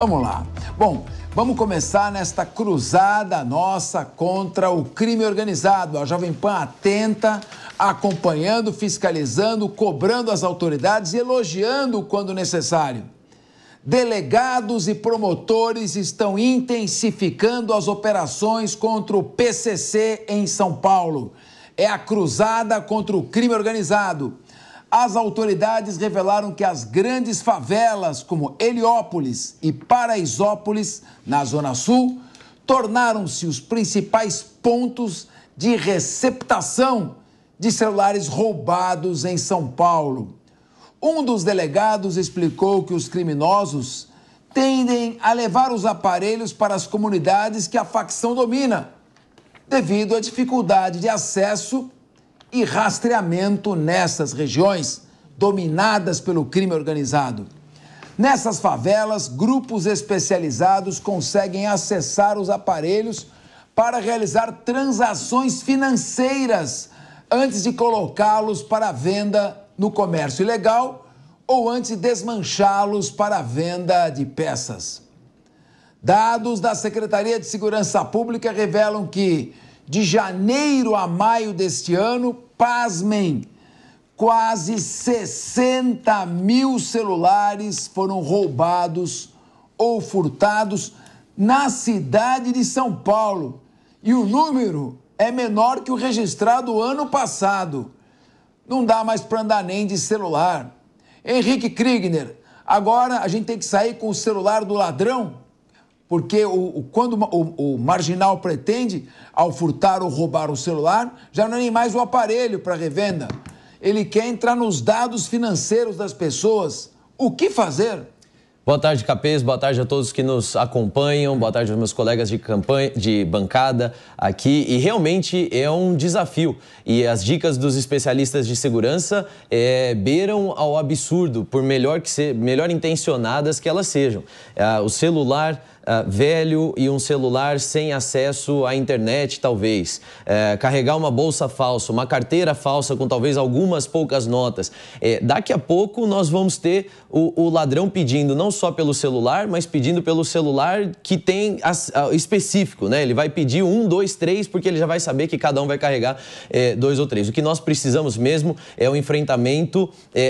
Vamos lá. Bom, vamos começar nesta cruzada nossa contra o crime organizado. A Jovem Pan atenta, acompanhando, fiscalizando, cobrando as autoridades e elogiando quando necessário. Delegados e promotores estão intensificando as operações contra o PCC em São Paulo. É a cruzada contra o crime organizado. As autoridades revelaram que as grandes favelas, como Heliópolis e Paraisópolis, na Zona Sul, tornaram-se os principais pontos de receptação de celulares roubados em São Paulo. Um dos delegados explicou que os criminosos tendem a levar os aparelhos para as comunidades que a facção domina, devido à dificuldade de acesso e rastreamento nessas regiões dominadas pelo crime organizado. Nessas favelas, grupos especializados conseguem acessar os aparelhos para realizar transações financeiras antes de colocá-los para venda no comércio ilegal ou antes de desmanchá-los para a venda de peças. Dados da Secretaria de Segurança Pública revelam que de janeiro a maio deste ano, pasmem, quase 60 mil celulares foram roubados ou furtados na cidade de São Paulo. E o número é menor que o registrado ano passado. Não dá mais para andar nem de celular. Henrique Kriegner, agora a gente tem que sair com o celular do ladrão? Porque quando o marginal pretende, ao furtar ou roubar o celular, já não é nem mais o aparelho para revenda. Ele quer entrar nos dados financeiros das pessoas. O que fazer? Boa tarde, Capês. Boa tarde a todos que nos acompanham. Boa tarde aos meus colegas de bancada aqui. E realmente é um desafio. E as dicas dos especialistas de segurança beiram ao absurdo, por melhor intencionadas que elas sejam. O celular velho e um celular sem acesso à internet, talvez. Carregar uma bolsa falsa, uma carteira falsa com talvez algumas poucas notas. Daqui a pouco nós vamos ter o ladrão pedindo não só pelo celular, mas pedindo pelo celular que tem específico, né? Ele vai pedir 1, 2, 3, porque ele já vai saber que cada um vai carregar 2 ou 3. O que nós precisamos mesmo é um enfrentamento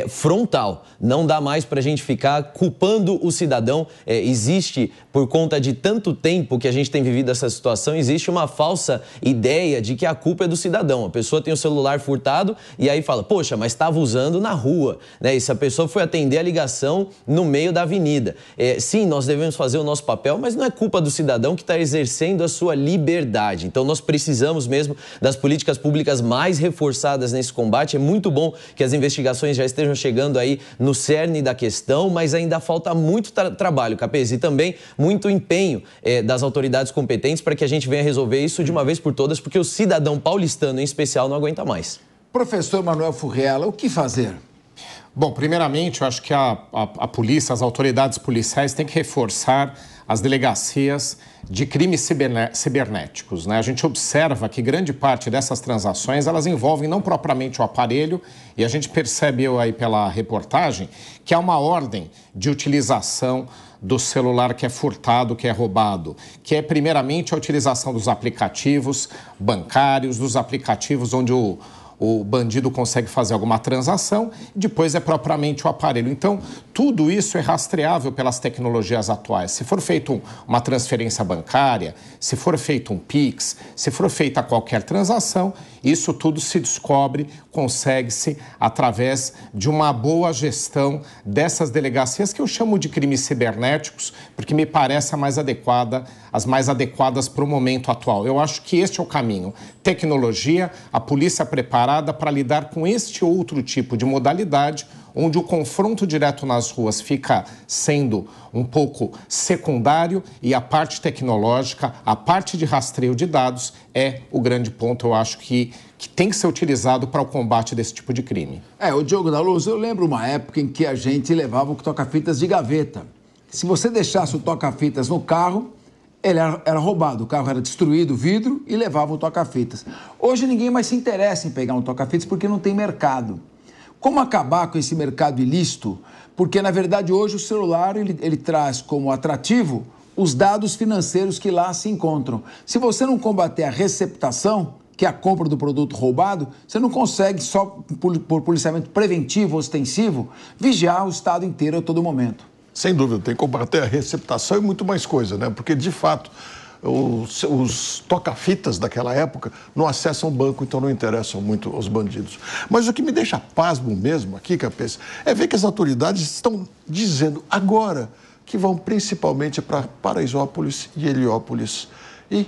frontal. Não dá mais para a gente ficar culpando o cidadão. Existe, por conta de tanto tempo que a gente tem vivido essa situação, existe uma falsa ideia de que a culpa é do cidadão. A pessoa tem o celular furtado e aí fala, poxa, mas estava usando na rua, né? E se a pessoa foi atender a ligação no meio da avenida. Sim, nós devemos fazer o nosso papel, mas não é culpa do cidadão que está exercendo a sua liberdade. Então nós precisamos mesmo das políticas públicas mais reforçadas nesse combate. É muito bom que as investigações já estejam chegando aí no cerne da questão, mas ainda falta muito trabalho, Capês, e também muito empenho das autoridades competentes para que a gente venha resolver isso de uma vez por todas, porque o cidadão paulistano, em especial, não aguenta mais. Professor Manuel Furriela, o que fazer? Bom, primeiramente, eu acho que a polícia, as autoridades policiais têm que reforçar as delegacias de crimes cibernéticos, né? A gente observa que grande parte dessas transações, elas envolvem não propriamente o aparelho, e a gente percebeu aí pela reportagem que há uma ordem de utilização do celular que é furtado, que é roubado, que é primeiramente a utilização dos aplicativos bancários, dos aplicativos onde o bandido consegue fazer alguma transação, e depois é propriamente o aparelho. Então, tudo isso é rastreável pelas tecnologias atuais. Se for feita uma transferência bancária, se for feito um Pix, se for feita qualquer transação, isso tudo se descobre, consegue-se através de uma boa gestão dessas delegacias que eu chamo de crimes cibernéticos, porque me parece as mais adequadas para o momento atual. Eu acho que este é o caminho. Tecnologia, a polícia preparada para lidar com este outro tipo de modalidade, onde o confronto direto nas ruas fica sendo um pouco secundário e a parte tecnológica, a parte de rastreio de dados é o grande ponto, eu acho que tem que ser utilizado para o combate desse tipo de crime. O Diogo da Luz, eu lembro uma época em que a gente levava o toca-fitas de gaveta. Se você deixasse o toca-fitas no carro, ele era roubado, o carro era destruído, o vidro, e levava o toca-fitas. Hoje ninguém mais se interessa em pegar um toca-fitas porque não tem mercado. Como acabar com esse mercado ilícito? Porque, na verdade, hoje o celular ele traz como atrativo os dados financeiros que lá se encontram. Se você não combater a receptação, que é a compra do produto roubado, você não consegue, só por policiamento preventivo, ostensivo, vigiar o estado inteiro a todo momento. Sem dúvida, tem que combater a receptação e muito mais coisa, né? Porque, de fato, os toca-fitas daquela época não acessam o banco, então não interessam muito aos bandidos. Mas o que me deixa pasmo mesmo aqui, Capês, é ver que as autoridades estão dizendo agora que vão principalmente para Paraisópolis e Heliópolis. E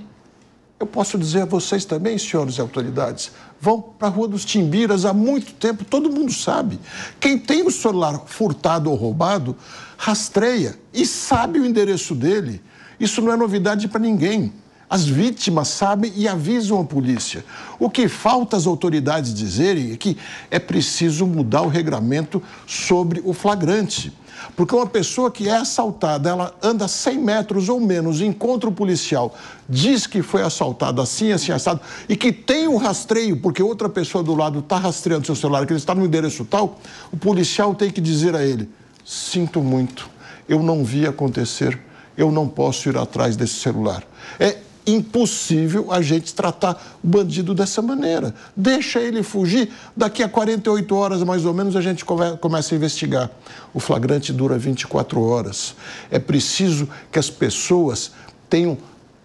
eu posso dizer a vocês também, senhores autoridades, vão para a Rua dos Timbiras há muito tempo, todo mundo sabe. Quem tem o celular furtado ou roubado, rastreia e sabe o endereço dele. Isso não é novidade para ninguém. As vítimas sabem e avisam a polícia. O que falta às autoridades dizerem é que é preciso mudar o regramento sobre o flagrante. Porque uma pessoa que é assaltada, ela anda 100 metros ou menos, encontra o policial, diz que foi assaltado assim, assim, assado, e que tem um rastreio, porque outra pessoa do lado está rastreando seu celular, que ele está no endereço tal, o policial tem que dizer a ele: sinto muito, eu não vi acontecer, eu não posso ir atrás desse celular. É impossível a gente tratar o bandido dessa maneira. Deixa ele fugir, daqui a 48 horas mais ou menos a gente começa a investigar. O flagrante dura 24 horas. É preciso que as pessoas tenham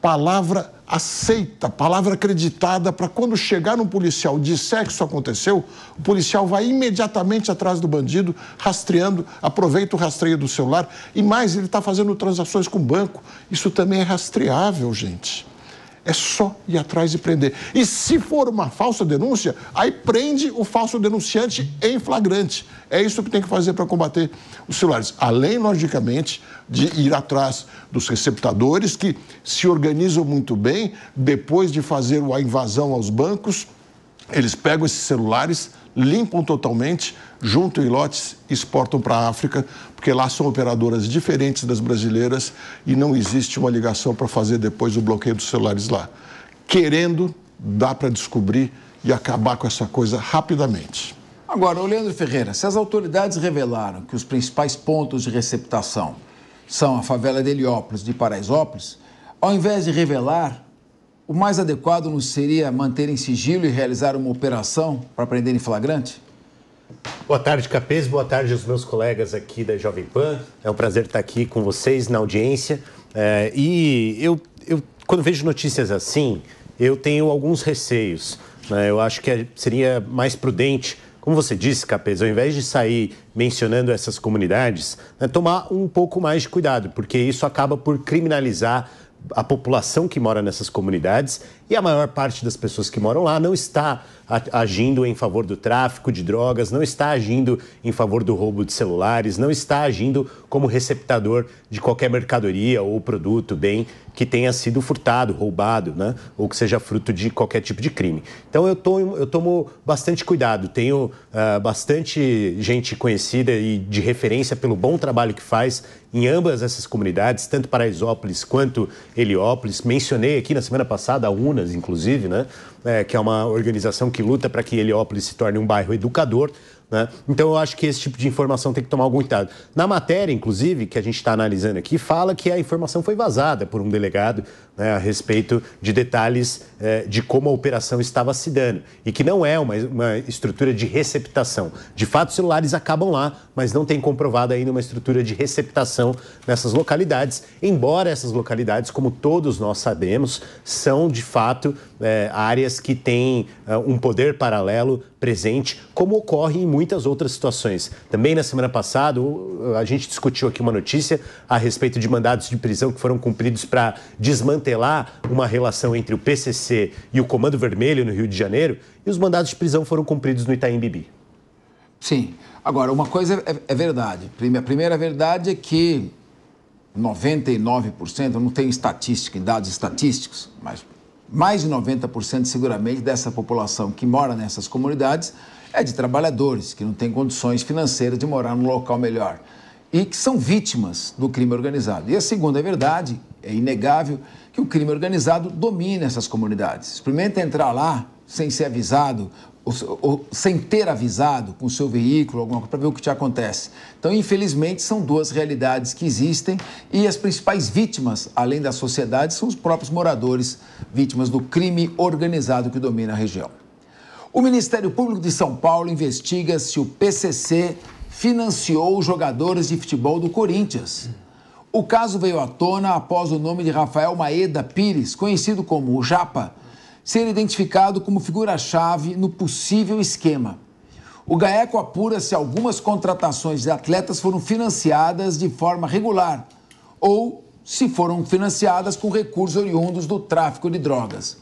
palavra aceita, palavra acreditada, para quando chegar um policial disser que isso aconteceu, o policial vai imediatamente atrás do bandido, rastreando, aproveita o rastreio do celular e mais, ele está fazendo transações com o banco. Isso também é rastreável, gente. É só ir atrás e prender. E se for uma falsa denúncia, aí prende o falso denunciante em flagrante. É isso que tem que fazer para combater os celulares. Além, logicamente, de ir atrás dos receptadores que se organizam muito bem. Depois de fazer a invasão aos bancos, eles pegam esses celulares, limpam totalmente, juntam em lotes e exportam para a África, porque lá são operadoras diferentes das brasileiras e não existe uma ligação para fazer depois o bloqueio dos celulares lá. Querendo, dá para descobrir e acabar com essa coisa rapidamente. Agora, ô Leandro Ferreira, se as autoridades revelaram que os principais pontos de receptação são a favela de Heliópolis e de Paraisópolis, ao invés de revelar, o mais adequado não seria manter em sigilo e realizar uma operação para prender em flagrante? Boa tarde, Capês. Boa tarde aos meus colegas aqui da Jovem Pan. É um prazer estar aqui com vocês na audiência. E eu quando vejo notícias assim, eu tenho alguns receios, né? Eu acho que seria mais prudente, como você disse, Capês, ao invés de sair mencionando essas comunidades, né, tomar um pouco mais de cuidado, porque isso acaba por criminalizar a população que mora nessas comunidades, e a maior parte das pessoas que moram lá não está agindo em favor do tráfico de drogas, não está agindo em favor do roubo de celulares, não está agindo como receptador de qualquer mercadoria ou produto, bem que tenha sido furtado, roubado, né? Ou que seja fruto de qualquer tipo de crime. Então eu tomo bastante cuidado, tenho bastante gente conhecida e de referência pelo bom trabalho que faz em ambas essas comunidades, tanto Paraisópolis quanto Heliópolis. Mencionei aqui na semana passada a UNAS, inclusive, né? Que é uma organização que luta para que Heliópolis se torne um bairro educador, né? Então eu acho que esse tipo de informação tem que tomar algum cuidado. Na matéria, inclusive, que a gente está analisando aqui, fala que a informação foi vazada por um delegado, né, a respeito de detalhes de como a operação estava se dando e que não é uma estrutura de receptação. De fato, os celulares acabam lá, mas não tem comprovado ainda uma estrutura de receptação nessas localidades, embora essas localidades, como todos nós sabemos, são de fato áreas que têm um poder paralelo presente, como ocorre em muitas outras situações. Também na semana passada, a gente discutiu aqui uma notícia a respeito de mandados de prisão que foram cumpridos para desmantelar uma relação entre o PCC e o Comando Vermelho no Rio de Janeiro, e os mandados de prisão foram cumpridos no Itaim Bibi. Sim. Agora, uma coisa é verdade. A primeira verdade é que 99%, eu não tenho estatística, dados estatísticos, mas mais de 90% seguramente dessa população que mora nessas comunidades é de trabalhadores que não têm condições financeiras de morar num local melhor e que são vítimas do crime organizado. E a segunda verdade, é inegável, que o crime organizado domina essas comunidades. Experimenta entrar lá sem ser avisado, sem ter avisado com o seu veículo, alguma coisa, para ver o que te acontece. Então, infelizmente, são duas realidades que existem e as principais vítimas, além da sociedade, são os próprios moradores, vítimas do crime organizado que domina a região. O Ministério Público de São Paulo investiga se o PCC financiou os jogadores de futebol do Corinthians. O caso veio à tona após o nome de Rafael Maeda Pires, conhecido como o Japa, ser identificado como figura-chave no possível esquema. O GAECO apura se algumas contratações de atletas foram financiadas de forma regular ou se foram financiadas com recursos oriundos do tráfico de drogas.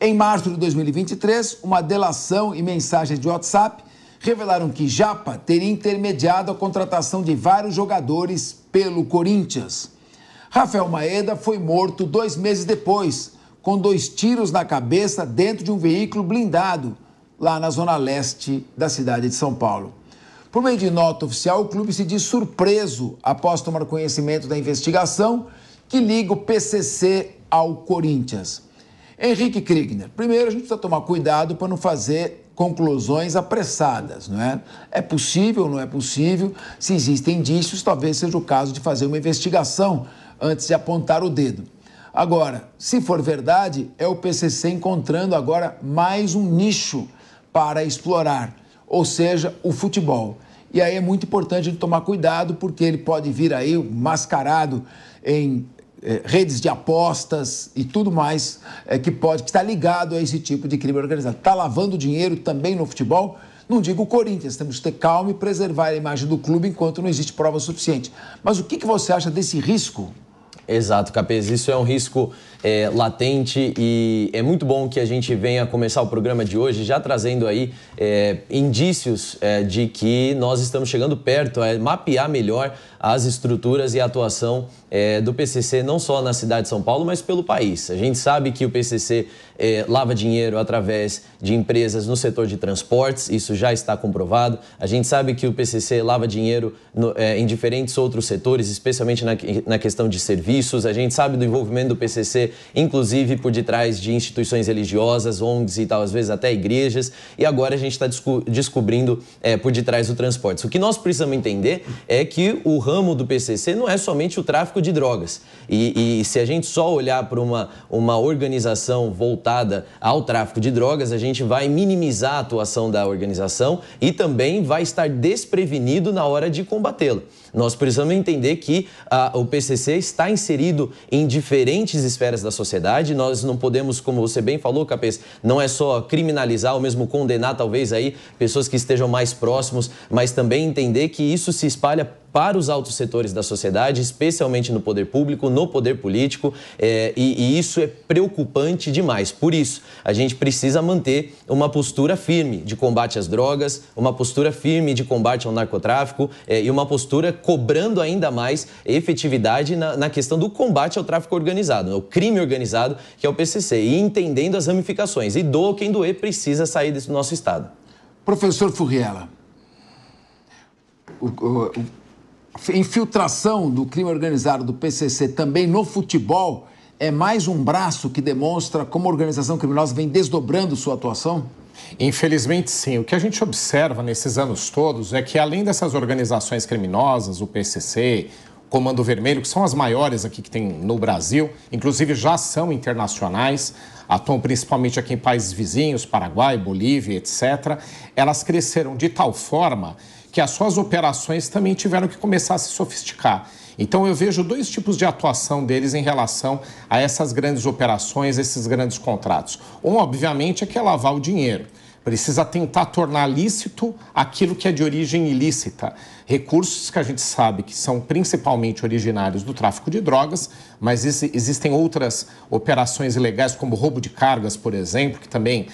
Em março de 2023, uma delação e mensagens de WhatsApp revelaram que Japa teria intermediado a contratação de vários jogadores pelo Corinthians. Rafael Maeda foi morto 2 meses depois, com 2 tiros na cabeça dentro de um veículo blindado, lá na zona leste da cidade de São Paulo. Por meio de nota oficial, o clube se diz surpreso após tomar conhecimento da investigação que liga o PCC ao Corinthians. Henrique Kriegner, primeiro a gente precisa tomar cuidado para não fazer conclusões apressadas, não é? É possível, não é possível? Se existem indícios, talvez seja o caso de fazer uma investigação antes de apontar o dedo. Agora, se for verdade, é o PCC encontrando agora mais um nicho para explorar, ou seja, o futebol. E aí é muito importante a gente tomar cuidado, porque ele pode vir aí mascarado em redes de apostas e tudo mais que está ligado a esse tipo de crime organizado. Está lavando dinheiro também no futebol? Não digo o Corinthians, temos que ter calma e preservar a imagem do clube enquanto não existe prova suficiente. Mas o que você acha desse risco? Exato, Capês, isso é um risco latente e é muito bom que a gente venha começar o programa de hoje já trazendo aí indícios de que nós estamos chegando perto a mapear melhor as estruturas e a atuação do PCC, não só na cidade de São Paulo, mas pelo país. A gente sabe que o PCC lava dinheiro através de empresas no setor de transportes, isso já está comprovado. A gente sabe que o PCC lava dinheiro em diferentes outros setores, especialmente na questão de serviços. A gente sabe do envolvimento do PCC, inclusive por detrás de instituições religiosas, ONGs e tal, às vezes até igrejas. E agora a gente está descobrindo por detrás do transporte. O que nós precisamos entender é que o ramo do PCC não é somente o tráfico de drogas. E se a gente só olhar para uma organização voltada ao tráfico de drogas, a gente vai minimizar a atuação da organização e também vai estar desprevenido na hora de combatê-la. Nós precisamos entender que o PCC está inserido em diferentes esferas da sociedade. Nós não podemos, como você bem falou, Capês, não é só criminalizar ou mesmo condenar talvez aí pessoas que estejam mais próximos, mas também entender que isso se espalha para os altos setores da sociedade, especialmente no poder público, no poder político, e isso é preocupante demais. Por isso, a gente precisa manter uma postura firme de combate às drogas, uma postura firme de combate ao narcotráfico e uma postura cobrando ainda mais efetividade na questão do combate ao tráfico organizado, o crime organizado, que é o PCC, e entendendo as ramificações. E doa quem doer, precisa sair do nosso estado. Professor Furriela, a infiltração do crime organizado do PCC também no futebol é mais um braço que demonstra como a organização criminosa vem desdobrando sua atuação? Infelizmente, sim. O que a gente observa nesses anos todos é que, além dessas organizações criminosas, o PCC, Comando Vermelho, que são as maiores aqui que tem no Brasil, inclusive já são internacionais, atuam principalmente aqui em países vizinhos, Paraguai, Bolívia, etc., elas cresceram de tal forma que as suas operações também tiveram que começar a se sofisticar. Então eu vejo 2 tipos de atuação deles em relação a essas grandes operações, esses grandes contratos. Um, obviamente, é que é lavar o dinheiro. Precisa tentar tornar lícito aquilo que é de origem ilícita. Recursos que a gente sabe que são principalmente originários do tráfico de drogas, mas existem outras operações ilegais, como roubo de cargas, por exemplo, que também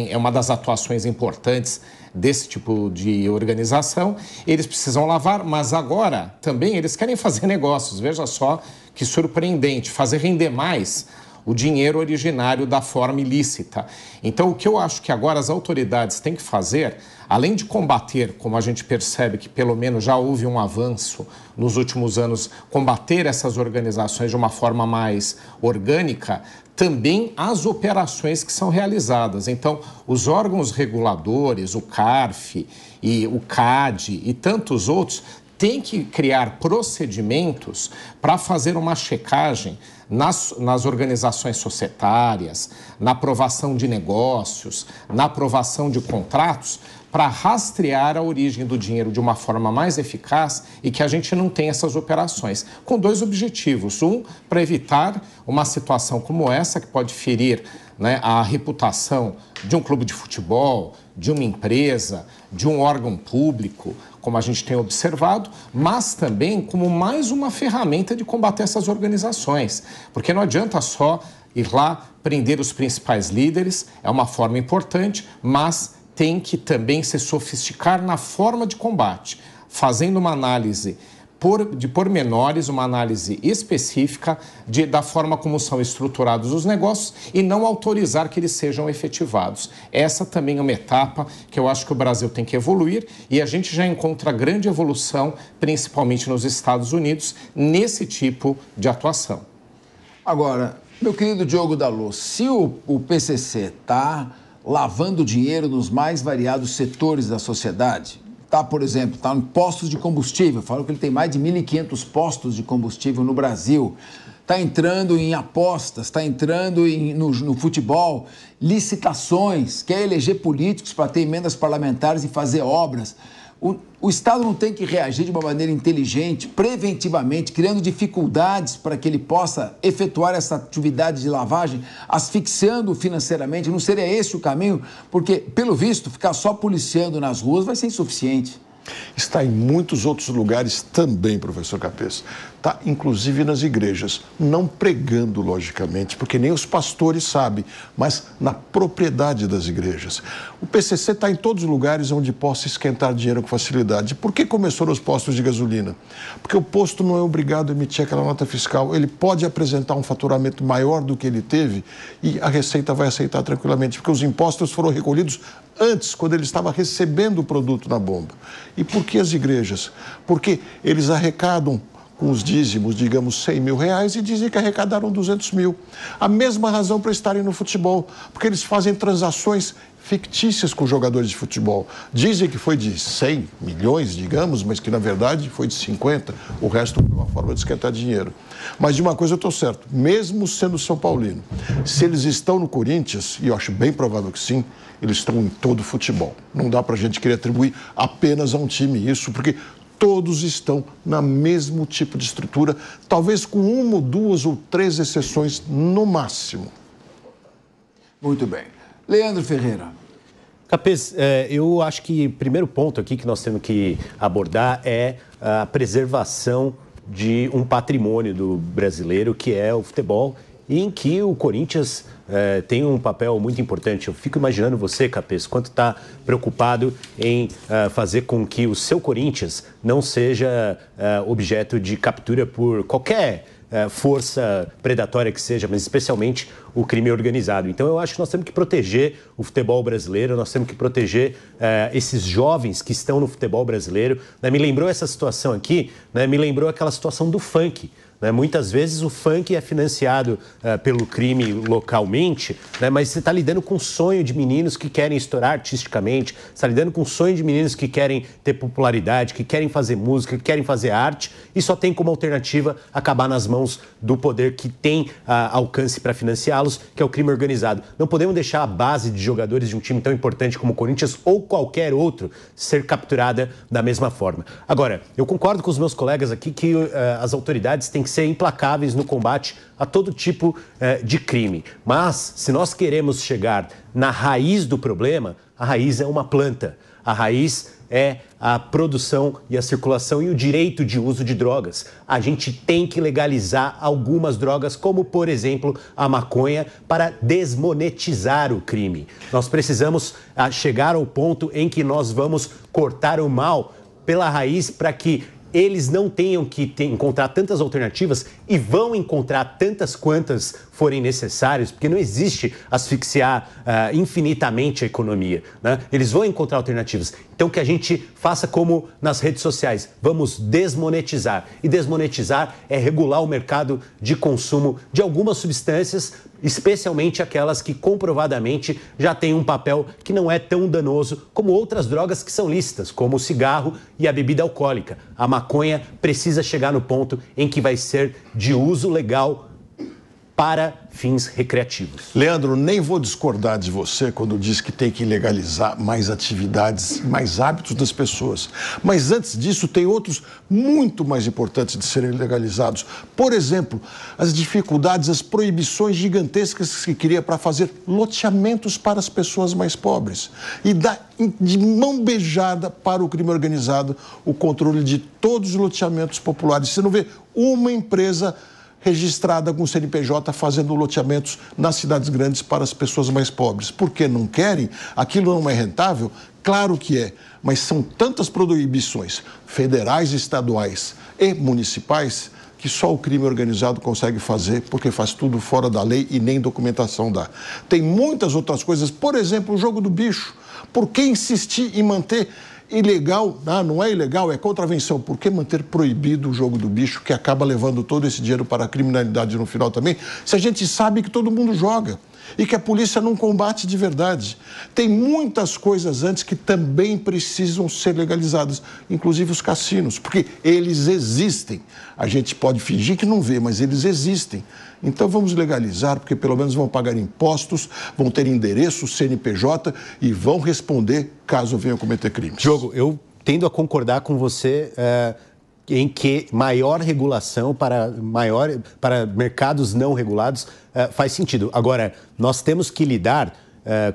é uma das atuações importantes desse tipo de organização. Eles precisam lavar, mas agora também eles querem fazer negócios. Veja só que surpreendente, fazer render mais o dinheiro originário da forma ilícita. Então, o que eu acho que agora as autoridades têm que fazer, além de combater, como a gente percebe que pelo menos já houve um avanço nos últimos anos, combater essas organizações de uma forma mais orgânica, também as operações que são realizadas. Então, os órgãos reguladores, o CARF e o CAD e tantos outros, têm que criar procedimentos para fazer uma checagem nas organizações societárias, na aprovação de negócios, na aprovação de contratos, para rastrear a origem do dinheiro de uma forma mais eficaz e que a gente não tenha essas operações. Com dois objetivos. Um, para evitar uma situação como essa, que pode ferir, né, a reputação de um clube de futebol, de uma empresa, de um órgão público, como a gente tem observado, mas também como mais uma ferramenta de combater essas organizações. Porque não adianta só ir lá prender os principais líderes, é uma forma importante, mas tem que também se sofisticar na forma de combate, fazendo uma análise de pormenores, uma análise específica da forma como são estruturados os negócios e não autorizar que eles sejam efetivados. Essa também é uma etapa que eu acho que o Brasil tem que evoluir e a gente já encontra grande evolução, principalmente nos Estados Unidos, nesse tipo de atuação. Agora, meu querido Diogo Dallo, se o PCC está lavando dinheiro nos mais variados setores da sociedade, está, por exemplo, está em postos de combustível, falam que ele tem mais de 1.500 postos de combustível no Brasil, está entrando em apostas, está entrando no futebol, licitações, quer eleger políticos para ter emendas parlamentares e fazer obras. O Estado não tem que reagir de uma maneira inteligente, preventivamente, criando dificuldades para que ele possa efetuar essa atividade de lavagem, asfixiando financeiramente? Não seria esse o caminho? Porque, pelo visto, ficar só policiando nas ruas vai ser insuficiente. Está em muitos outros lugares também, professor Capês. Está, inclusive, nas igrejas. Não pregando, logicamente, porque nem os pastores sabem, mas na propriedade das igrejas. O PCC está em todos os lugares onde possa esquentar dinheiro com facilidade. Por que começou nos postos de gasolina? Porque o posto não é obrigado a emitir aquela nota fiscal. Ele pode apresentar um faturamento maior do que ele teve e a Receita vai aceitar tranquilamente, porque os impostos foram recolhidos antes, quando ele estava recebendo o produto na bomba. E por que as igrejas? Porque eles arrecadam com os dízimos, digamos, 100 mil reais e dizem que arrecadaram 200 mil. A mesma razão para estarem no futebol, porque eles fazem transações fictícias com jogadores de futebol. Dizem que foi de 100 milhões, digamos, mas que na verdade foi de 50. O resto foi uma forma de esquentar dinheiro. Mas de uma coisa eu estou certo, mesmo sendo São Paulino, se eles estão no Corinthians, e eu acho bem provável que sim, eles estão em todo o futebol. Não dá para a gente querer atribuir apenas a um time isso, porque todos estão na mesmo tipo de estrutura, talvez com uma ou duas ou três exceções no máximo. Muito bem. Leandro Ferreira. Capês, eu acho que o primeiro ponto aqui que nós temos que abordar é a preservação de um patrimônio do brasileiro, que é o futebol, em que o Corinthians tem um papel muito importante. Eu fico imaginando você, Capês, quanto está preocupado em fazer com que o seu Corinthians não seja objeto de captura por qualquer força predatória que seja, mas especialmente o crime organizado. Então eu acho que nós temos que proteger o futebol brasileiro, nós temos que proteger esses jovens que estão no futebol brasileiro. Me lembrou essa situação aqui, me lembrou aquela situação do funk. Muitas vezes o funk é financiado pelo crime localmente, mas você está lidando com o sonho de meninos que querem estourar artisticamente, você está lidando com o sonho de meninos que querem ter popularidade, que querem fazer música, que querem fazer arte, e só tem como alternativa acabar nas mãos do poder que tem alcance para financiá-los, que é o crime organizado. Não podemos deixar a base de jogadores de um time tão importante como o Corinthians ou qualquer outro ser capturada da mesma forma. Agora, eu concordo com os meus colegas aqui que as autoridades têm que ser implacáveis no combate a todo tipo de crime. Mas, se nós queremos chegar na raiz do problema, a raiz é uma planta. A raiz é a produção e a circulação e o direito de uso de drogas. A gente tem que legalizar algumas drogas, como, por exemplo, a maconha, para desmonetizar o crime. Nós precisamos chegar ao ponto em que nós vamos cortar o mal pela raiz para que eles não tenham que encontrar tantas alternativas e vão encontrar tantas quantas forem necessárias, porque não existe asfixiar infinitamente a economia, né? Eles vão encontrar alternativas. Então, que a gente faça como nas redes sociais, vamos desmonetizar. E desmonetizar é regular o mercado de consumo de algumas substâncias, especialmente aquelas que comprovadamente já têm um papel que não é tão danoso como outras drogas que são lícitas, como o cigarro e a bebida alcoólica. A maconha precisa chegar no ponto em que vai ser de uso legal para fins recreativos. Leandro, nem vou discordar de você quando diz que tem que legalizar mais atividades, mais hábitos das pessoas. Mas antes disso, tem outros muito mais importantes de serem legalizados. Por exemplo, as dificuldades, as proibições gigantescas que cria para fazer loteamentos para as pessoas mais pobres. E dá de mão beijada para o crime organizado o controle de todos os loteamentos populares. Você não vê uma empresa registrada com CNPJ fazendo loteamentos nas cidades grandes para as pessoas mais pobres. Por que não querem? Aquilo não é rentável? Claro que é, mas são tantas proibições federais, estaduais e municipais que só o crime organizado consegue fazer, porque faz tudo fora da lei e nem documentação dá. Tem muitas outras coisas, por exemplo, o jogo do bicho. Por que insistir em manter ilegal? Não é ilegal, é contravenção. Por que manter proibido o jogo do bicho, que acaba levando todo esse dinheiro para a criminalidade no final também, se a gente sabe que todo mundo joga e que a polícia não combate de verdade? Tem muitas coisas antes que também precisam ser legalizadas, inclusive os cassinos, porque eles existem. A gente pode fingir que não vê, mas eles existem. Então vamos legalizar, porque pelo menos vão pagar impostos, vão ter endereço, CNPJ e vão responder caso venham cometer crimes. Diogo, eu tendo a concordar com você em que maior regulação para mercados não regulados faz sentido. Agora, nós temos que lidar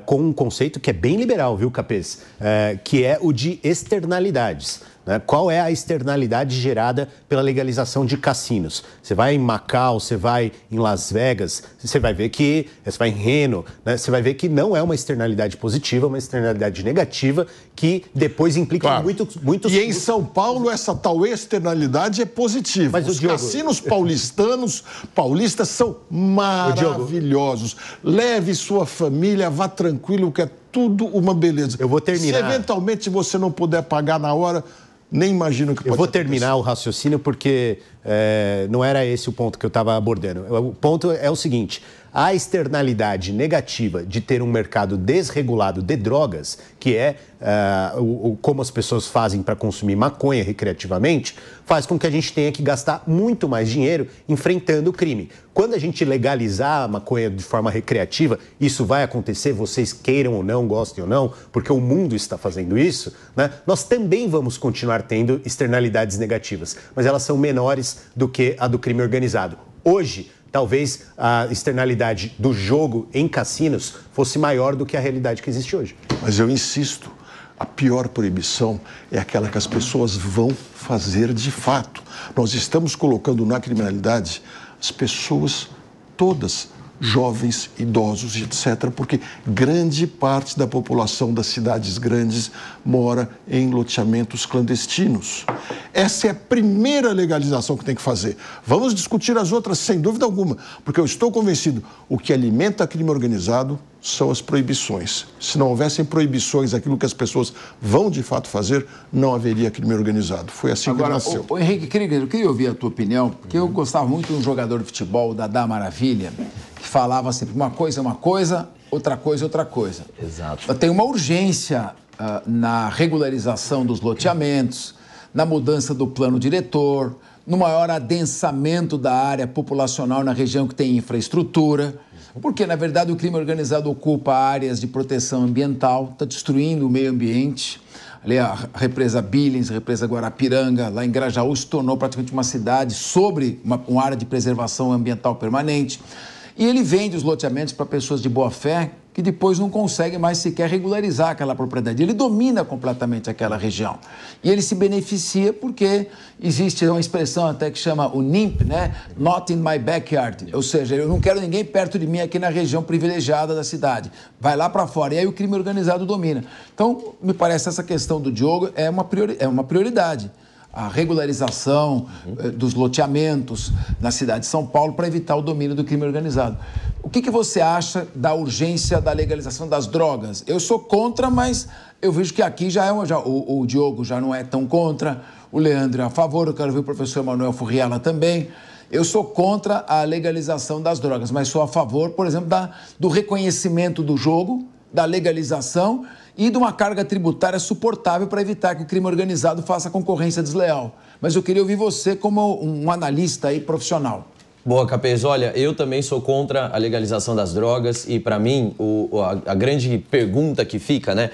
com um conceito que é bem liberal, viu, Capês? Que é o de externalidades. Qual é a externalidade gerada pela legalização de cassinos? Você vai em Macau, você vai em Las Vegas, você vai ver que, você vai em Reno, né? Você vai ver que não é uma externalidade positiva, é uma externalidade negativa que depois implica muitos... E em São Paulo essa tal externalidade é positiva. Mas os cassinos paulistas são maravilhosos. Leve sua família, vá tranquilo, que é tudo uma beleza. Eu vou terminar. Se eventualmente você não puder pagar na hora, nem imagino o que pode Eu vou terminar o raciocínio porque não era esse o ponto que eu estava abordando. O ponto é o seguinte: a externalidade negativa de ter um mercado desregulado de drogas, que é como as pessoas fazem para consumir maconha recreativamente, faz com que a gente tenha que gastar muito mais dinheiro enfrentando o crime. Quando a gente legalizar a maconha de forma recreativa, isso vai acontecer, vocês queiram ou não, gostem ou não, porque o mundo está fazendo isso, né? Nós também vamos continuar tendo externalidades negativas, mas elas são menores do que a do crime organizado. Hoje, talvez a externalidade do jogo em cassinos fosse maior do que a realidade que existe hoje. Mas eu insisto, a pior proibição é aquela que as pessoas vão fazer de fato. Nós estamos colocando na criminalidade as pessoas todas, jovens, idosos, etc., porque grande parte da população das cidades grandes mora em loteamentos clandestinos. Essa é a primeira legalização que tem que fazer. Vamos discutir as outras, sem dúvida alguma, porque eu estou convencido, o que alimenta crime organizado são as proibições. Se não houvessem proibições, aquilo que as pessoas vão de fato fazer, não haveria crime organizado. Foi assim que ele nasceu. O Henrique Krieger, eu queria ouvir a tua opinião, porque eu gostava muito de um jogador de futebol, o Dadá Maravilha, que falava sempre uma coisa é uma coisa, outra coisa é outra coisa. Exato. Tem uma urgência na regularização dos loteamentos, na mudança do plano diretor, no maior adensamento da área populacional na região que tem infraestrutura, porque, na verdade, o crime organizado ocupa áreas de proteção ambiental, está destruindo o meio ambiente. Ali a represa Billings, a represa Guarapiranga, lá em Grajaú, se tornou praticamente uma cidade sobre uma área de preservação ambiental permanente. E ele vende os loteamentos para pessoas de boa fé que depois não conseguem mais sequer regularizar aquela propriedade. Ele domina completamente aquela região. E ele se beneficia porque existe uma expressão até que chama o NIMP, né? Not in my backyard. Ou seja, eu não quero ninguém perto de mim aqui na região privilegiada da cidade. Vai lá para fora. E aí o crime organizado domina. Então, me parece essa questão do Diogo é uma prioridade. a regularização dos loteamentos na cidade de São Paulo para evitar o domínio do crime organizado. O que você acha da urgência da legalização das drogas? Eu sou contra, mas eu vejo que aqui o Diogo já não é tão contra, o Leandro é a favor, eu quero ver o professor Manuel Furriela também. Eu sou contra a legalização das drogas, mas sou a favor, por exemplo, do reconhecimento do jogo, da legalização e de uma carga tributária suportável para evitar que o crime organizado faça concorrência desleal. Mas eu queria ouvir você como um analista aí profissional. Boa, Capês. Olha, eu também sou contra a legalização das drogas e, para mim, a grande pergunta que fica, né?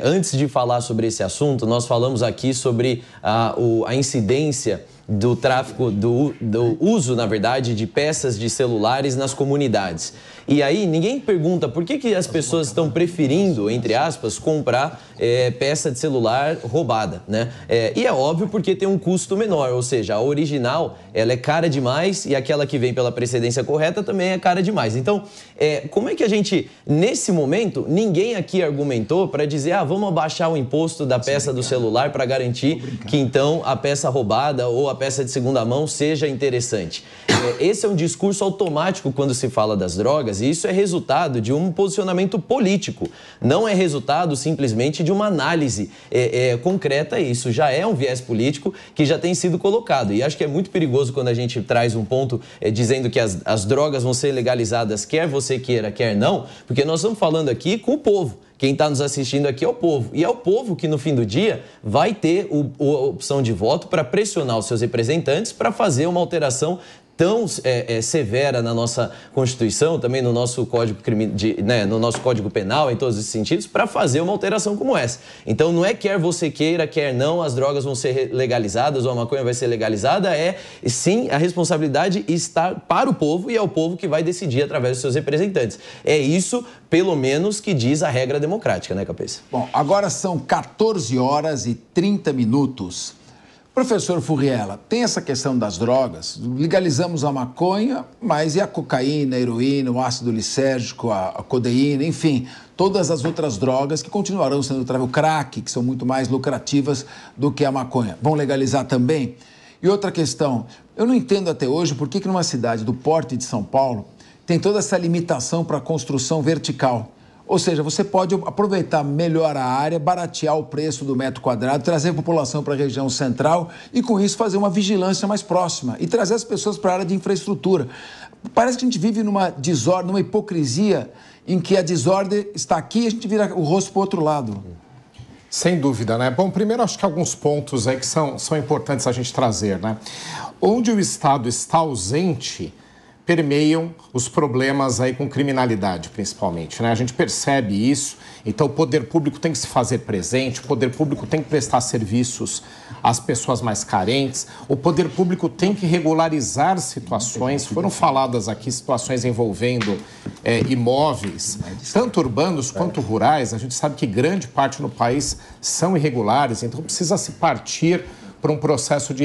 Antes de falar sobre esse assunto, nós falamos aqui sobre a incidência do tráfico, do uso, na verdade, de peças de celulares nas comunidades. E aí ninguém pergunta por que as pessoas estão preferindo, entre aspas, comprar peça de celular roubada, né? E é óbvio porque tem um custo menor, ou seja, a original ela é cara demais e aquela que vem pela precedência correta também é cara demais. Então, como é que a gente, nesse momento, ninguém aqui argumentou para dizer, vamos abaixar o imposto da peça do celular para garantir que então a peça roubada ou a peça de segunda mão seja interessante. Esse é um discurso automático quando se fala das drogas e isso é resultado de um posicionamento político, não é resultado simplesmente de uma análise concreta. Isso já é um viés político que já tem sido colocado e acho que é muito perigoso quando a gente traz um ponto dizendo que as drogas vão ser legalizadas quer você queira, quer não, porque nós estamos falando aqui com o povo. Quem está nos assistindo aqui é o povo. E é o povo que, no fim do dia, vai ter a opção de voto para pressionar os seus representantes para fazer uma alteração tão severa na nossa Constituição, também no nosso Código no nosso Código Penal, em todos esses sentidos, para fazer uma alteração como essa. Então, não é quer você queira, quer não, as drogas vão ser legalizadas ou a maconha vai ser legalizada, sim, a responsabilidade está para o povo e é o povo que vai decidir através dos seus representantes. É isso, pelo menos, que diz a regra democrática, né, Capês? Bom, agora são 14h30. Professor Furriela, tem essa questão das drogas, legalizamos a maconha, mas e a cocaína, a heroína, o ácido lisérgico, a codeína, enfim, todas as outras drogas que continuarão sendo o crack, que são muito mais lucrativas do que a maconha. Vão legalizar também? E outra questão, eu não entendo até hoje por que numa cidade do porte de São Paulo tem toda essa limitação para a construção vertical. Ou seja, você pode aproveitar melhor a área, baratear o preço do metro quadrado, trazer a população para a região central e, com isso, fazer uma vigilância mais próxima e trazer as pessoas para a área de infraestrutura. Parece que a gente vive numa desordem, numa hipocrisia em que a desordem está aqui e a gente vira o rosto para o outro lado. Sem dúvida, né? Bom, primeiro acho que alguns pontos aí que são importantes a gente trazer, né? Onde o Estado está ausente, permeiam os problemas aí com criminalidade, principalmente, né? A gente percebe isso, então o poder público tem que se fazer presente, o poder público tem que prestar serviços às pessoas mais carentes, o poder público tem que regularizar situações, foram faladas aqui situações envolvendo imóveis, tanto urbanos quanto rurais, a gente sabe que grande parte no país são irregulares, então precisa se partir para um processo de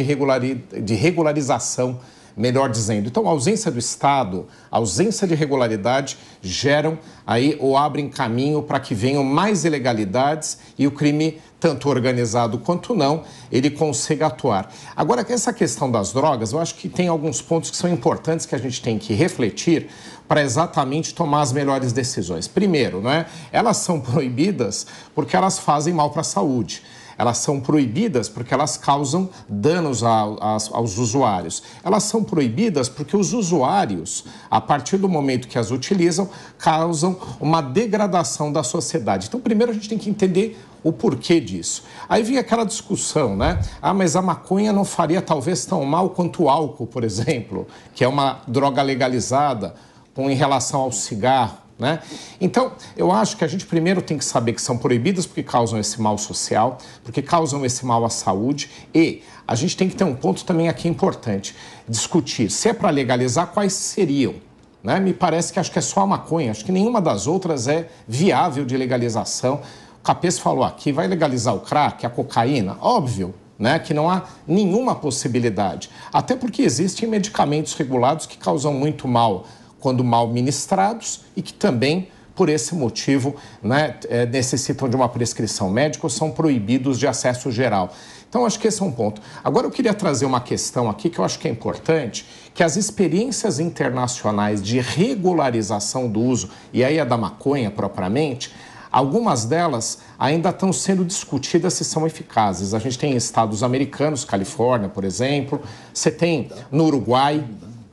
regularização, melhor dizendo. Então, a ausência do Estado, a ausência de regularidade geram aí ou abrem caminho para que venham mais ilegalidades e o crime, tanto organizado quanto não, ele consiga atuar. Agora, essa questão das drogas, eu acho que tem alguns pontos que são importantes que a gente tem que refletir para exatamente tomar as melhores decisões. Primeiro, né, elas são proibidas porque elas fazem mal para a saúde. Elas são proibidas porque elas causam danos aos usuários. Elas são proibidas porque os usuários, a partir do momento que as utilizam, causam uma degradação da sociedade. Então, primeiro a gente tem que entender o porquê disso. Aí vem aquela discussão, né? Mas a maconha não faria talvez tão mal quanto o álcool, por exemplo, que é uma droga legalizada em relação ao cigarro. Né? Então, eu acho que a gente primeiro tem que saber que são proibidas porque causam esse mal social, porque causam esse mal à saúde e a gente tem que ter um ponto também aqui importante, discutir se é para legalizar, quais seriam. Né? Me parece que acho que é só a maconha, acho que nenhuma das outras é viável de legalização. O Capês falou aqui, vai legalizar o crack, a cocaína? Óbvio, né? Que não há nenhuma possibilidade, até porque existem medicamentos regulados que causam muito mal quando mal ministrados e que também, por esse motivo, né, necessitam de uma prescrição médica ou são proibidos de acesso geral. Então, acho que esse é um ponto. Agora, eu queria trazer uma questão aqui que eu acho que é importante, que as experiências internacionais de regularização do uso, e aí a da maconha propriamente, algumas delas ainda estão sendo discutidas se são eficazes. A gente tem estados americanos, Califórnia, por exemplo, você tem no Uruguai,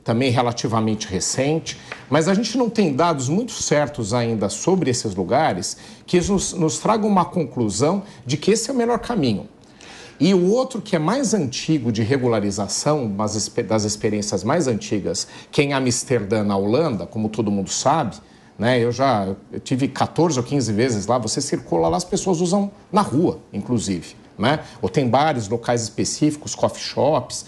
também relativamente recente, mas a gente não tem dados muito certos ainda sobre esses lugares que nos tragam uma conclusão de que esse é o melhor caminho. E o outro, que é mais antigo de regularização, das experiências mais antigas, que é em Amsterdã, na Holanda, como todo mundo sabe, né? Eu tive 14 ou 15 vezes lá, você circula lá, as pessoas usam na rua, inclusive, né? Ou tem bares, locais específicos, coffee shops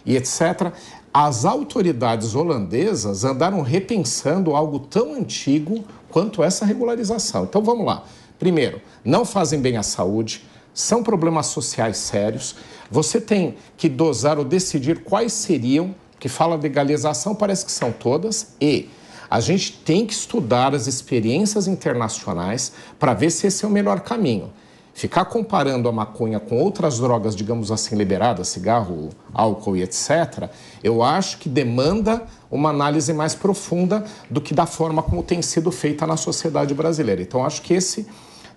e etc. As autoridades holandesas andaram repensando algo tão antigo quanto essa regularização. Então, vamos lá. Primeiro, não fazem bem à saúde, são problemas sociais sérios. Você tem que dosar ou decidir quais seriam, que fala de legalização, parece que são todas, e a gente tem que estudar as experiências internacionais para ver se esse é o melhor caminho. Ficar comparando a maconha com outras drogas, digamos assim, liberadas, cigarro, álcool e etc., eu acho que demanda uma análise mais profunda do que da forma como tem sido feita na sociedade brasileira. Então, acho que esse,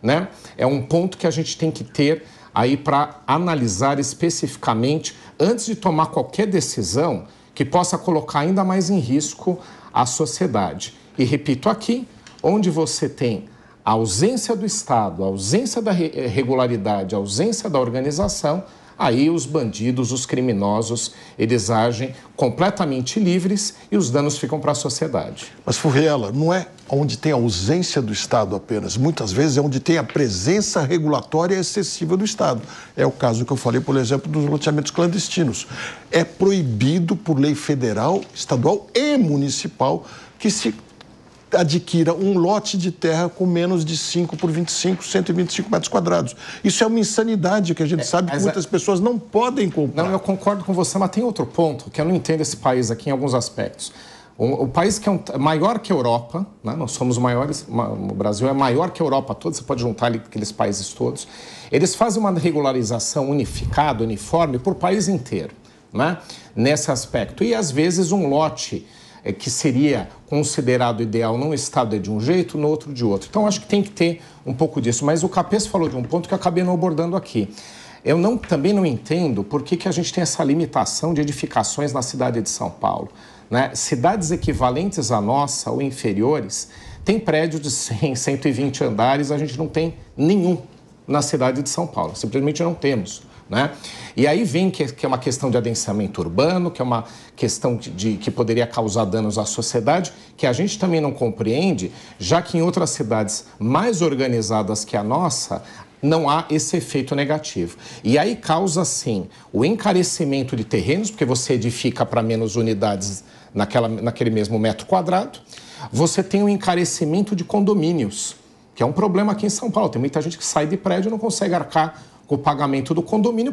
né, é um ponto que a gente tem que ter aí para analisar especificamente antes de tomar qualquer decisão que possa colocar ainda mais em risco a sociedade. E repito aqui, onde você tem a ausência do Estado, a ausência da regularidade, a ausência da organização, aí os bandidos, os criminosos, eles agem completamente livres e os danos ficam para a sociedade. Mas, Furriela, não é onde tem a ausência do Estado apenas. Muitas vezes é onde tem a presença regulatória excessiva do Estado. É o caso que eu falei, por exemplo, dos loteamentos clandestinos. É proibido por lei federal, estadual e municipal que se adquira um lote de terra com menos de 5 por 25, 125 metros quadrados. Isso é uma insanidade que a gente sabe que muitas pessoas não podem comprar. Não, eu concordo com você, mas tem outro ponto que eu não entendo esse país aqui em alguns aspectos. O país que é maior que a Europa, né? Nós somos maiores, o Brasil é maior que a Europa toda, você pode juntar ali aqueles países todos. Eles fazem uma regularização unificada, uniforme, por país inteiro, né? Nesse aspecto. E às vezes um lote que seria considerado ideal num estado é de um jeito, no outro de outro. Então, acho que tem que ter um pouco disso. Mas o Capês falou de um ponto que eu acabei não abordando aqui. Eu também não entendo por que a gente tem essa limitação de edificações na cidade de São Paulo, né? Cidades equivalentes à nossa ou inferiores têm prédios de 100, 120 andares, a gente não tem nenhum na cidade de São Paulo. Simplesmente não temos. Né? E aí vem que é uma questão de adensamento urbano, que é uma questão que poderia causar danos à sociedade, que a gente também não compreende, já que em outras cidades mais organizadas que a nossa, não há esse efeito negativo. E aí causa, sim, o encarecimento de terrenos, porque você edifica para menos unidades naquele mesmo metro quadrado. Você tem o encarecimento de condomínios, que é um problema aqui em São Paulo. Tem muita gente que sai de prédio e não consegue arcar com o pagamento do condomínio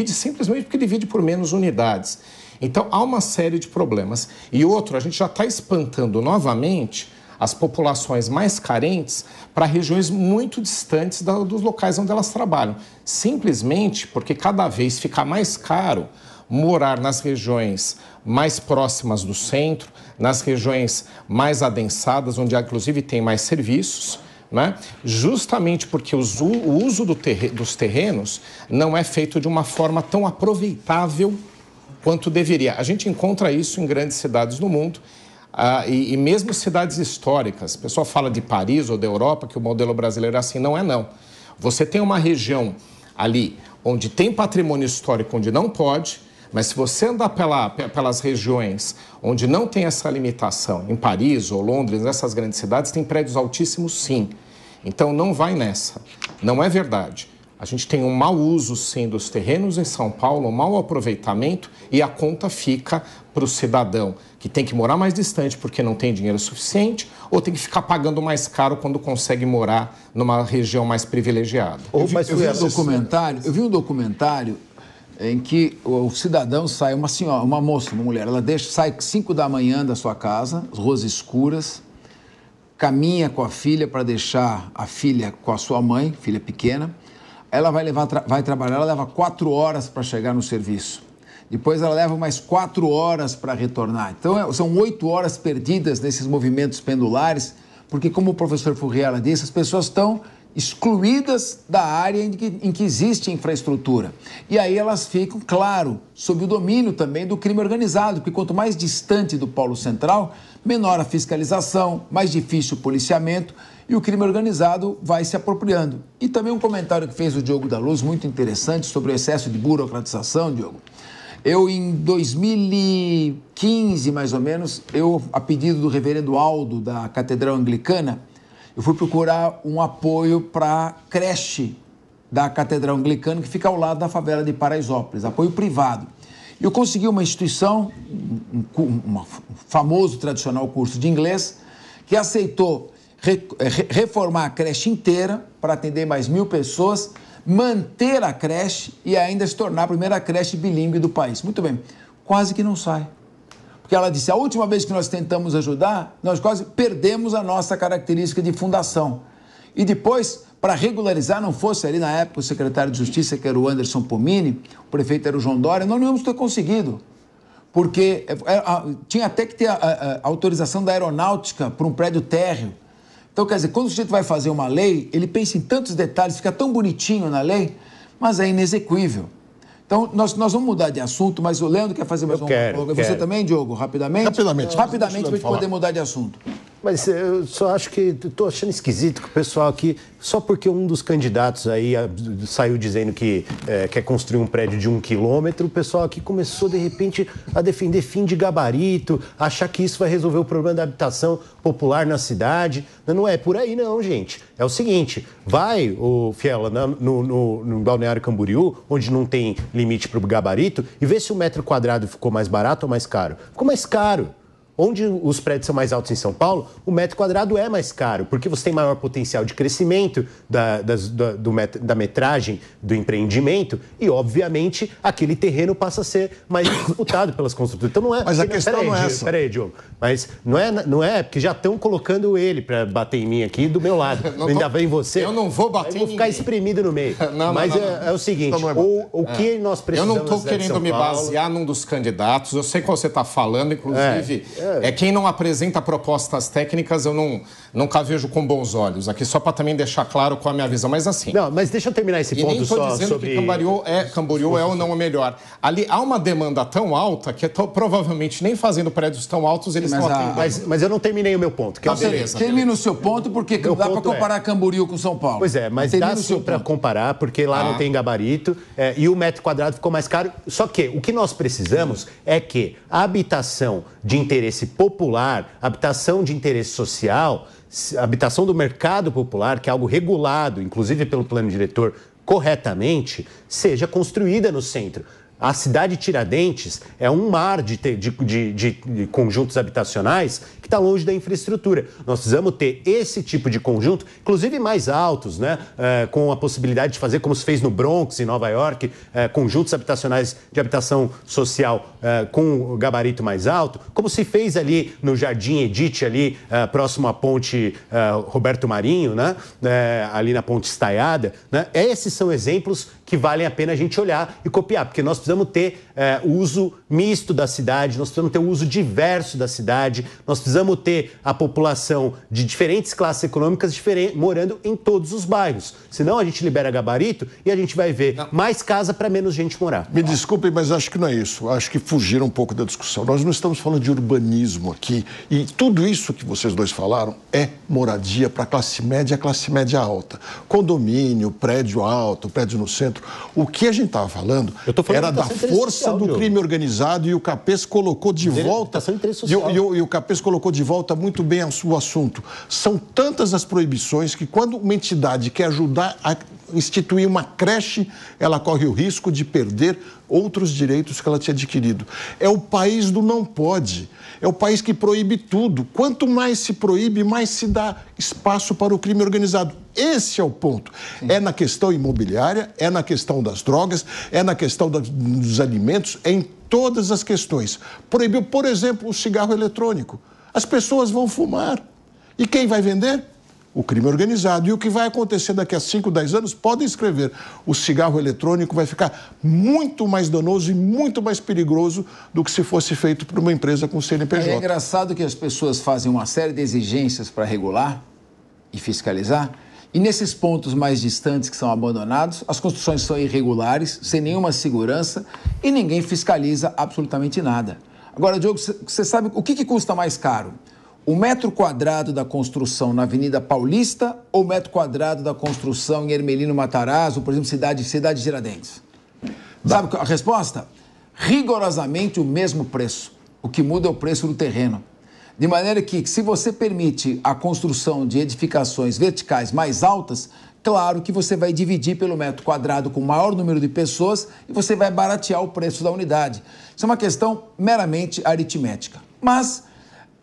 simplesmente porque divide por menos unidades. Então, há uma série de problemas. E outro, a gente já está espantando novamente as populações mais carentes para regiões muito distantes dos locais onde elas trabalham. Simplesmente porque cada vez fica mais caro morar nas regiões mais próximas do centro, nas regiões mais adensadas, onde inclusive tem mais serviços, né? Justamente porque o uso dos terrenos não é feito de uma forma tão aproveitável quanto deveria. A gente encontra isso em grandes cidades do mundo e mesmo cidades históricas. O pessoal fala de Paris ou da Europa, que o modelo brasileiro é assim. Não é, não. Você tem uma região ali onde tem patrimônio histórico, onde não pode, mas se você andar pelas regiões onde não tem essa limitação, em Paris ou Londres, nessas grandes cidades, tem prédios altíssimos, sim. Então, não vai nessa. Não é verdade. A gente tem um mau uso, sim, dos terrenos em São Paulo, um mau aproveitamento, e a conta fica para o cidadão que tem que morar mais distante porque não tem dinheiro suficiente ou tem que ficar pagando mais caro quando consegue morar numa região mais privilegiada. Eu vi um documentário em que o cidadão sai, uma senhora, uma moça, uma mulher, ela sai 5 da manhã da sua casa, as ruas escuras, caminha com a filha para deixar a filha com a sua mãe, filha pequena, ela vai trabalhar, ela leva 4 horas para chegar no serviço. Depois ela leva mais 4 horas para retornar. Então, são 8 horas perdidas nesses movimentos pendulares, porque, como o professor Furriela disse, as pessoas estão excluídas da área em que existe infraestrutura. E aí elas ficam, claro, sob o domínio também do crime organizado, porque quanto mais distante do polo central, menor a fiscalização, mais difícil o policiamento e o crime organizado vai se apropriando. E também um comentário que fez o Diogo da Luz, muito interessante, sobre o excesso de burocratização, Diogo. Eu, em 2015, mais ou menos, a pedido do reverendo Aldo, da Catedral Anglicana, eu fui procurar um apoio para a creche da Catedral Anglicana, que fica ao lado da favela de Paraisópolis, apoio privado. E eu consegui uma instituição, um famoso, tradicional curso de inglês, que aceitou reformar a creche inteira para atender mais 1.000 pessoas, manter a creche e ainda se tornar a primeira creche bilíngue do país. Muito bem, quase que não sai. Porque ela disse, a última vez que nós tentamos ajudar, nós quase perdemos a nossa característica de fundação. E depois, para regularizar, não fosse ali na época o secretário de Justiça, que era o Anderson Pomini, o prefeito era o João Dória, nós não íamos ter conseguido. Porque tinha até que ter a autorização da aeronáutica para um prédio térreo. Então, quer dizer, quando o sujeito vai fazer uma lei, ele pensa em tantos detalhes, fica tão bonitinho na lei, mas é inexequível. Então, nós vamos mudar de assunto, mas o Leandro quer fazer mais uma coisa. Você também, Diogo? Rapidamente? Rapidamente para a gente poder mudar de assunto. Mas eu só acho que estou achando esquisito que o pessoal aqui, só porque um dos candidatos aí saiu dizendo que quer construir um prédio de 1 quilômetro, o pessoal aqui começou, de repente, a defender fim de gabarito, achar que isso vai resolver o problema da habitação popular na cidade. Não é por aí não, gente. É o seguinte, vai, Fiela, no Balneário Camboriú, onde não tem limite para o gabarito, e vê se o metro quadrado ficou mais barato ou mais caro. Ficou mais caro. Onde os prédios são mais altos em São Paulo, o metro quadrado é mais caro, porque você tem maior potencial de crescimento da metragem do empreendimento e, obviamente, aquele terreno passa a ser mais disputado pelas construtoras. Então não é... Mas a questão não é essa. Peraí, Diogo. Mas não é porque já estão colocando ele para bater em mim aqui do meu lado. Ainda vem você. Eu não vou bater em ninguém. Vou ficar espremido no meio. Mas é o seguinte, o que nós precisamos... Eu não estou querendo me basear num dos candidatos. Eu sei qual você está falando, inclusive... Quem não apresenta propostas técnicas, eu nunca vejo com bons olhos. Aqui só para também deixar claro qual é a minha visão. Mas assim... Não, mas deixa eu terminar esse ponto nem só dizendo sobre... que Camboriú é ou não o melhor. Ali há uma demanda tão alta que provavelmente nem fazendo prédios tão altos eles estão atendendo. Mas eu não terminei o meu ponto. Que beleza. Termina o seu ponto, porque não dá para comparar Camboriú com São Paulo. Pois é, mas dá sim para comparar, porque lá não tem gabarito e o metro quadrado ficou mais caro. Só que o que nós precisamos é que a habitação de interesse popular, habitação de interesse social, habitação do mercado popular, que é algo regulado, inclusive pelo plano diretor, corretamente, seja construída no centro. A cidade de Tiradentes é um mar de conjuntos habitacionais que está longe da infraestrutura. Nós precisamos ter esse tipo de conjunto, inclusive mais altos, né? Com a possibilidade de fazer, como se fez no Bronx, em Nova York, conjuntos habitacionais de habitação social com o gabarito mais alto, como se fez ali no Jardim Edith, ali próximo à ponte Roberto Marinho, né? Ali na ponte Estaiada. Né? Esses são exemplos que valem a pena a gente olhar e copiar, porque nós precisamos ter o uso misto da cidade, nós precisamos ter o uso diverso da cidade, nós precisamos ter a população de diferentes classes econômicas morando em todos os bairros. Senão a gente libera gabarito e a gente vai ver mais casa para menos gente morar. Me desculpem, mas acho que não é isso. Acho que fugiram um pouco da discussão. Nós não estamos falando de urbanismo aqui. E tudo isso que vocês dois falaram é moradia para classe média alta. Condomínio, prédio alto, prédio no centro. O que a gente estava falando era da força do crime organizado e o Capês colocou de volta... E o Capês colocou de volta muito bem o assunto. São tantas as proibições que quando uma entidade quer ajudar a instituir uma creche, ela corre o risco de perder outros direitos que ela tinha adquirido. É o país do não pode. É o país que proíbe tudo. Quanto mais se proíbe, mais se dá espaço para o crime organizado. Esse é o ponto. Sim. É na questão imobiliária, é na questão das drogas, é na questão dos alimentos, é em todas as questões. Proibiu, por exemplo, o cigarro eletrônico. As pessoas vão fumar. E quem vai vender? o crime organizado. E o que vai acontecer daqui a 5, 10 anos, podem escrever, o cigarro eletrônico vai ficar muito mais danoso e muito mais perigoso do que se fosse feito por uma empresa com CNPJ. É engraçado que as pessoas fazem uma série de exigências para regular e fiscalizar, e nesses pontos mais distantes que são abandonados, as construções são irregulares, sem nenhuma segurança, e ninguém fiscaliza absolutamente nada. Agora, Diogo, você sabe o que custa mais caro? O metro quadrado da construção na Avenida Paulista ou o metro quadrado da construção em Hermelino Matarazzo, por exemplo, cidade Tiradentes? Sabe a resposta? Rigorosamente o mesmo preço. O que muda é o preço do terreno. De maneira que, se você permite a construção de edificações verticais mais altas, claro que você vai dividir pelo metro quadrado com o maior número de pessoas e você vai baratear o preço da unidade. Isso é uma questão meramente aritmética. Mas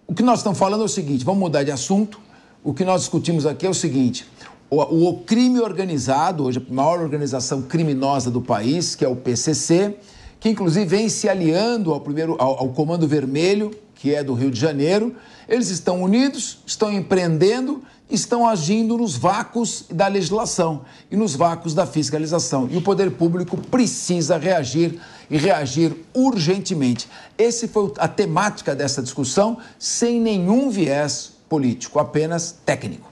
o que nós estamos falando é o seguinte, vamos mudar de assunto. O que nós discutimos aqui é o seguinte, o crime organizado, hoje a maior organização criminosa do país, que é o PCC, que inclusive vem se aliando ao Comando Vermelho, que é do Rio de Janeiro, eles estão unidos, estão empreendendo, estão agindo nos vácuos da legislação e nos vácuos da fiscalização. E o poder público precisa reagir e reagir urgentemente. Essa foi a temática dessa discussão, sem nenhum viés político, apenas técnico.